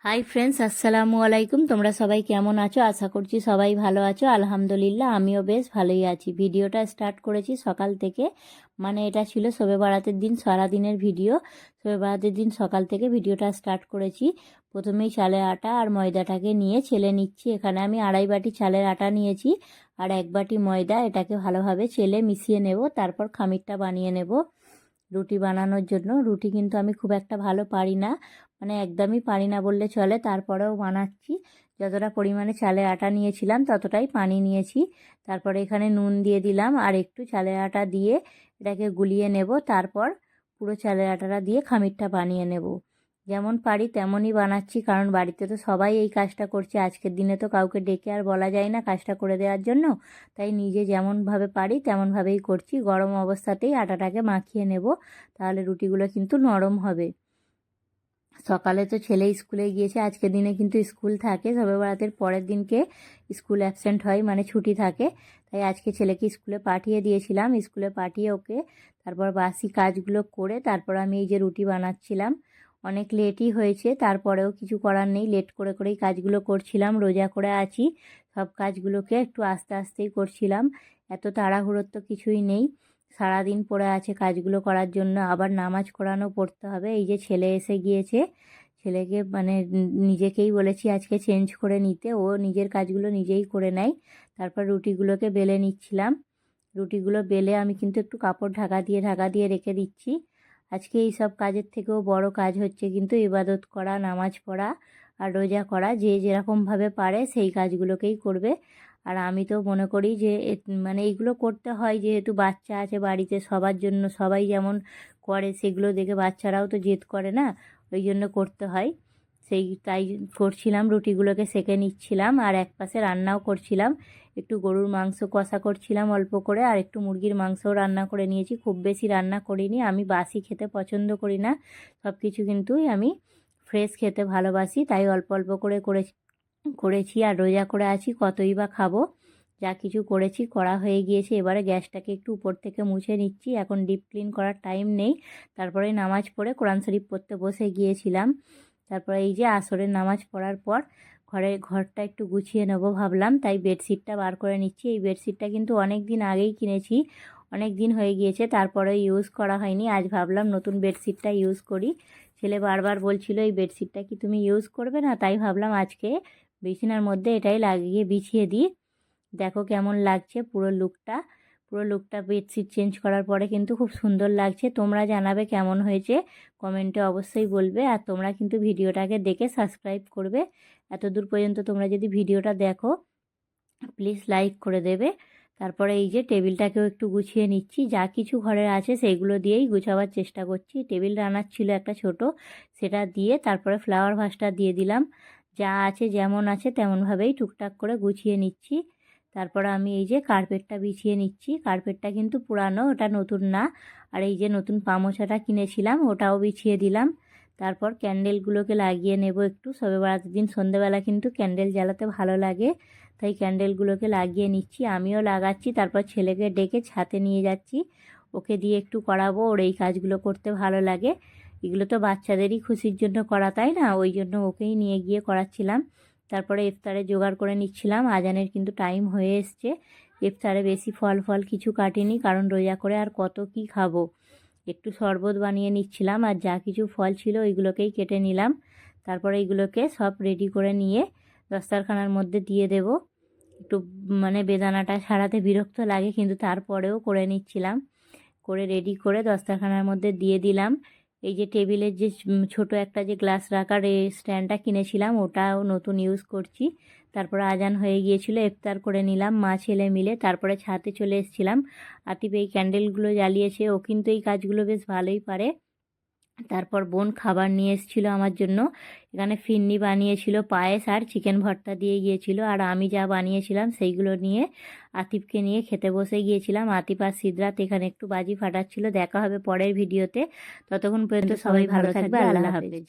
Hi friends, আসসালামু আলাইকুম। তোমরা সবাই কেমন আছো? আশা করছি সবাই ভালো আছো। আলহামদুলিল্লাহ, আমিও বেশ ভালোই আছি। ভিডিওটা স্টার্ট করেছি সকাল থেকে, মানে এটা ছিল শবে বারাতের দিন, সারাদিনের ভিডিও। শবে বারাতের দিন সকাল থেকে ভিডিওটা স্টার্ট করেছি। প্রথমেই চালের আটা আর ময়দাটাকে নিয়ে ছেলে নিচ্ছি। এখানে আমি 2.5 বাটি চালের আটা নিয়েছি আর 1 বাটি ময়দা। এটাকে ভালোভাবে ছেলে মিশিয়ে নেব, তারপর খামিরটা বানিয়ে নেব রুটি বানানোর জন্য। রুটি কিন্তু আমি খুব একটা ভালো পারি না, মানে একদমই পারি না বললে চলে, তারপরেও বানাচ্ছি। যতটা পরিমাণে চালের আটা নিয়েছিলাম ততটাই পানি নিয়েছি। তারপরে এখানে নুন দিয়ে দিলাম আর একটু চালের আটা দিয়ে এটাকে গুলিয়ে নেব। তারপর পুরো চালের আটাটা দিয়ে খামিরটা বানিয়ে নেব। যেমন পারি তেমনই বানাচ্ছি, কারণ বাড়িতে তো সবাই এই কাজটা করছে। আজকের দিনে তো কাউকে ডেকে আর বলা যায় না কাজটা করে দেওয়ার জন্য, তাই নিজে যেমনভাবে পারি তেমনভাবেই করছি। গরম অবস্থাতেই আটাটাকে মাখিয়ে নেব, তাহলে রুটিগুলো কিন্তু নরম হবে। সকালে তো ছেলে স্কুলে গিয়েছে, আজকের দিনে কিন্তু স্কুল থাকে। শবে বরাতের পরের দিনকে স্কুল অ্যাবসেন্ট হয়, মানে ছুটি থাকে। তাই আজকে ছেলেকে স্কুলে পাঠিয়ে দিয়েছিলাম। স্কুলে পাঠিয়ে ওকে তারপর বাসি কাজগুলো করে তারপর আমি এই যে রুটি বানাচ্ছিলাম। অনেক লেটই হয়েছে, তারপরেও কিছু করার নেই, লেট করে করেই কাজগুলো করছিলাম। রোজা করে আছি, সব কাজগুলোকে একটু আস্তে আস্তেই করছিলাম। এত তাড়াহুড়োর তো কিছুই নেই। সারাদিন পড়ে আছে কাজগুলো করার জন্য, আবার নামাজ কোরআনও পড়তে হবে। এই যে ছেলে এসে গিয়েছে, ছেলেকে মানে নিজেকেই বলেছি আজকে চেঞ্জ করে নিতে, ও নিজের কাজগুলো নিজেই করে নেয়। তারপর রুটিগুলোকে বেলে নিচ্ছিলাম। রুটিগুলো বেলে আমি কিন্তু একটু কাপড় ঢাকা দিয়ে রেখে দিচ্ছি। আজকে এই সব কাজের থেকেও বড় কাজ হচ্ছে কিন্তু ইবাদত করা, নামাজ পড়া আর রোজা করা। যে যেরকমভাবে পারে সেই কাজগুলোকেই করবে। আর আমি তো মনে করি যে মানে এইগুলো করতে হয়, যেহেতু বাচ্চা আছে বাড়িতে, সবার জন্য সবাই যেমন করে সেগুলো দেখে বাচ্চারাও তো জেদ করে না, ওই জন্য করতে হয়। তাই করছিলাম, রুটিগুলোকে সেঁকে নিচ্ছিলাম আর এক পাশে রান্নাও করছিলাম। একটু গরুর মাংস কষা করছিলাম অল্প করে, আর একটু মুরগির মাংসও রান্না করে নিয়েছি। খুব বেশি রান্না করিনি, আমি বাসি খেতে পছন্দ করি না। সব কিছু কিন্তু আমি ফ্রেশ খেতে ভালোবাসি, তাই অল্প অল্প করে করেছি। আর রোজা করে আছি, কতই বা খাবো। যা কিছু করেছি করা হয়ে গিয়েছে। এবারে গ্যাসটাকে একটু উপর থেকে মুছে নিচ্ছি, এখন ডিপ ক্লিন করার টাইম নেই। তারপরে নামাজ পড়ে কোরআন শরীফ পড়তে বসে গিয়েছিলাম। তারপরে এই যে আসরের নামাজ পড়ার পর ঘরটা একটু গুছিয়ে নেব ভাবলাম, তাই বেডশিটটা বার করে নিচ্ছি। এই বেডশিটটা কিন্তু অনেক দিন আগেই কিনেছি, অনেক দিন হয়ে গিয়েছে, তারপরে ইউজ করা হয়নি। আজ ভাবলাম নতুন বেডশিটটা ইউজ করি। ছেলে বারবার বলছিল এই বেডশিটটা কি তুমি ইউজ করবে না, তাই ভাবলাম আজকে বিছানার মধ্যে এটাই লাগিয়ে বিছিয়ে দিই। দেখো কেমন লাগছে পুরো লুকটা বেডশিট চেঞ্জ করার পরে কিন্তু খুব সুন্দর লাগছে। তোমরা জানাবে কেমন হয়েছে, কমেন্টে অবশ্যই বলবে। আর তোমরা কিন্তু ভিডিওটাকে দেখে সাবস্ক্রাইব করবে। এত দূর পর্যন্ত তোমরা যদি ভিডিওটা দেখো প্লিজ লাইক করে দেবে। তারপরে এই যে টেবিলটাকেও একটু গুছিয়ে নিচ্ছি, যা কিছু ঘরে আছে সেইগুলো দিয়েই গুছাবার চেষ্টা করছি। টেবিল রানার ছিল একটা ছোট, সেটা দিয়ে তারপরে ফ্লাওয়ার ভাসটা দিয়ে দিলাম। যা আছে যেমন আছে তেমনভাবেই টুকটাক করে গুছিয়ে নিচ্ছি। তারপরে আমি এই যে কার্পেটটা বিছিয়ে নিচ্ছি। কার্পেটটা কিন্তু পুরানো, ওটা নতুন না। আর এই যে নতুন পামোছাটা কিনেছিলাম, ওটাও বিছিয়ে দিলাম। তারপর ক্যান্ডেলগুলোকে লাগিয়ে নেব একটু। শবে বরাতের দিন সন্ধেবেলা কিন্তু ক্যান্ডেল জ্বালাতে ভালো লাগে, তাই ক্যান্ডেলগুলোকে লাগিয়ে নিচ্ছি, আমিও লাগাচ্ছি। তারপর ছেলেকে ডেকে ছাদে নিয়ে যাচ্ছি, ওকে দিয়ে একটু করাবো। ওর এই কাজগুলো করতে ভালো লাগে। এগুলো তো বাচ্চাদেরই খুশির জন্য করা, তাই না? ওই জন্য ওকেই নিয়ে গিয়ে করাচ্ছিলাম। তারপরে ইফতারে জোগাড় করে নিচ্ছিলাম, আজানের কিন্তু টাইম হয়ে এসছে। ইফতারে বেশি ফল কিছু কাটিনি, কারণ রোজা করে আর কত কি খাবো। একটু শরবত বানিয়ে নিচ্ছিলাম, আর যা কিছু ফল ছিল ওইগুলোকেই কেটে নিলাম। তারপরে এইগুলোকে সব রেডি করে নিয়ে দস্তারখানার মধ্যে দিয়ে দেব। একটু মানে বেদানাটা ছাড়াতে বিরক্ত লাগে, কিন্তু তারপরেও করে নিচ্ছিলাম। করে রেডি করে দস্তারখানার মধ্যে দিয়ে দিলাম। এই যে টেবিলের যে ছোট একটা যে গ্লাস রাখার এই স্ট্যান্ডটা কিনেছিলাম, ওটাও নতুন ইউজ করছি। তারপরে আজান হয়ে গিয়েছিল, ইফতার করে নিলাম মা ছেলে মিলে। তারপরে ছাদে চলে এসেছিলাম। আতিফ এই ক্যান্ডেলগুলো জ্বালিয়েছে, ও কিন্তু এই কাজগুলো বেশ ভালোই পারে। তারপর বোন খাবার নিয়ে এসেছিলো আমার জন্য। এখানে ফিরনি বানিয়েছিল, পায়েস আর চিকেন ভর্তা দিয়ে গিয়েছিল। আর আমি যা বানিয়েছিলাম সেইগুলো নিয়ে আতিফকে নিয়ে খেতে বসে গিয়েছিলাম। আতিফ আর সিদ্রাত এখানে একটু বাজি ফাটাচ্ছিল। দেখা হবে পরের ভিডিওতে। ততক্ষণ পর্যন্ত সবাই ভালো থাকবে। আল্লাহ হাফেজ।